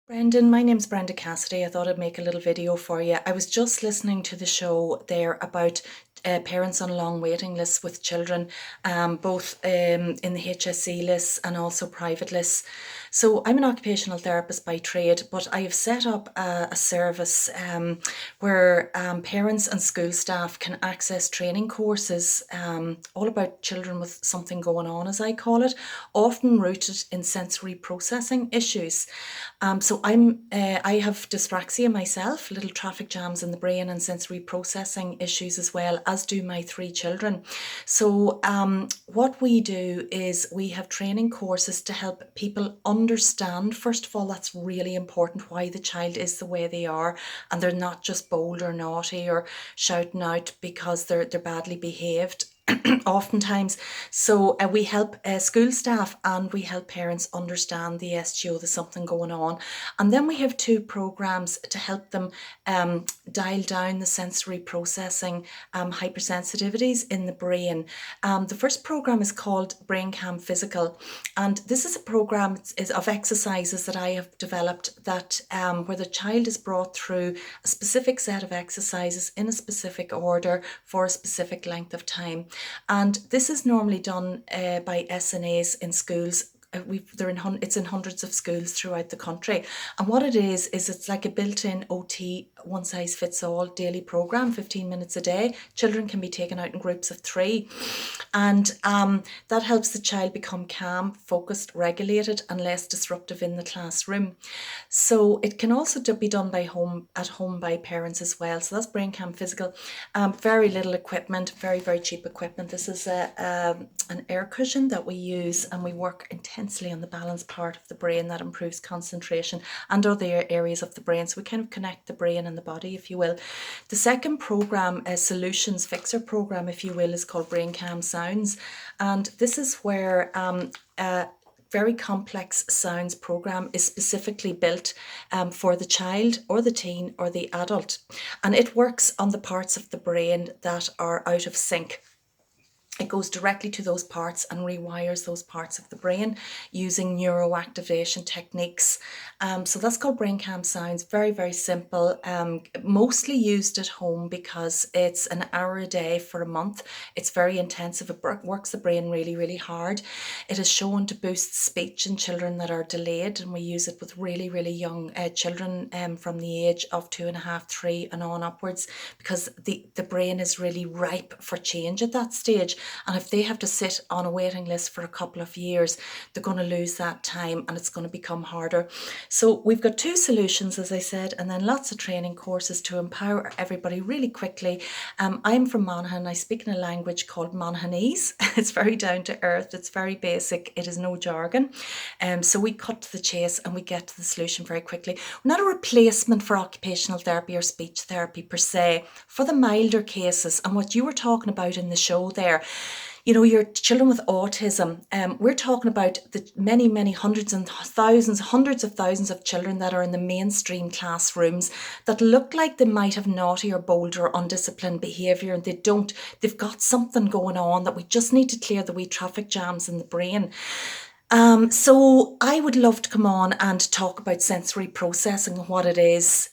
Brendan, my name's Brenda Cassidy. I thought I'd make a little video for you. I was just listening to the show there about parents on long waiting lists with children, both in the HSE lists and also private lists. So I'm an occupational therapist by trade, but I have set up a service where parents and school staff can access training courses all about children with something going on, as I call it, often rooted in sensory processing issues. I have dyspraxia myself, little traffic jams in the brain and sensory processing issues as well, as do my three children. What we do is we have training courses to help people understand, first of all, that's really important, why the child is the way they are, and they're not just bold or naughty or shouting out because they're badly behaved. Oftentimes. We help school staff and we help parents understand the SGO, there's something going on. And then we have two programs to help them dial down the sensory processing hypersensitivities in the brain. The first program is called BrainCam Physical, and this is a program of exercises that I have developed that where the child is brought through a specific set of exercises in a specific order for a specific length of time. And this is normally done by SNAs in schools. It's in hundreds of schools throughout the country. And what it is it's like a built-in OT, one size fits all daily program, 15 minutes a day. Children can be taken out in groups of 3. And that helps the child become calm, focused, regulated, and less disruptive in the classroom. So it can also be done at home by parents as well. So that's BrainCam Physical. Very little equipment, very, very cheap equipment. This is an air cushion that we use, and we work intensely on the balance part of the brain that improves concentration and other areas of the brain. So we kind of connect the brain and the body, if you will. The second program, a solutions fixer program, if you will, is called BrainCam Sounds. And this is where very complex sounds program is specifically built for the child or the teen or the adult. And it works on the parts of the brain that are out of sync. It goes directly to those parts and rewires those parts of the brain using neuroactivation techniques. So that's called BrainCam Sounds. Very, very simple. Mostly used at home because it's an hour a day for a month. It's very intensive. It works the brain really, really hard. It is shown to boost speech in children that are delayed, and we use it with really, really young children from the age of 2.5, 3 and on upwards, because the brain is really ripe for change at that stage. And if they have to sit on a waiting list for a couple of years, they're going to lose that time and it's going to become harder. So we've got 2 solutions, as I said, and then lots of training courses to empower everybody really quickly. I'm from Monaghan. I speak in a language called Monaghanese. It's very down to earth. It's very basic. It is no jargon. So we cut to the chase and we get to the solution very quickly. We're not a replacement for occupational therapy or speech therapy per se, for the milder cases. And what you were talking about in the show there, you know, your children with autism, we're talking about the many, many hundreds of thousands of children that are in the mainstream classrooms that look like they might have naughty or bold or undisciplined behaviour, and they've got something going on that we just need to clear the wee traffic jams in the brain. So I would love to come on and talk about sensory processing, what it is,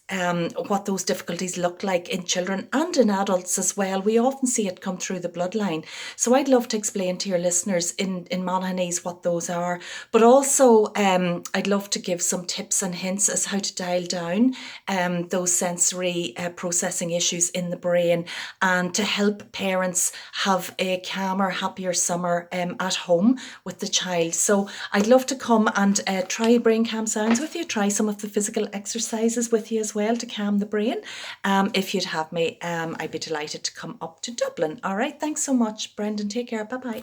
what those difficulties look like in children and in adults as well. We often see it come through the bloodline. So I'd love to explain to your listeners in Monaghanese what those are, but also I'd love to give some tips and hints as how to dial down those sensory processing issues in the brain, and to help parents have a calmer, happier summer at home with the child. So I'd love to come and try BrainCam Sounds with you, try some of the physical exercises with you as well to calm the brain. If you'd have me, I'd be delighted to come up to Dublin. All right, thanks so much, Brendan. Take care. Bye-bye.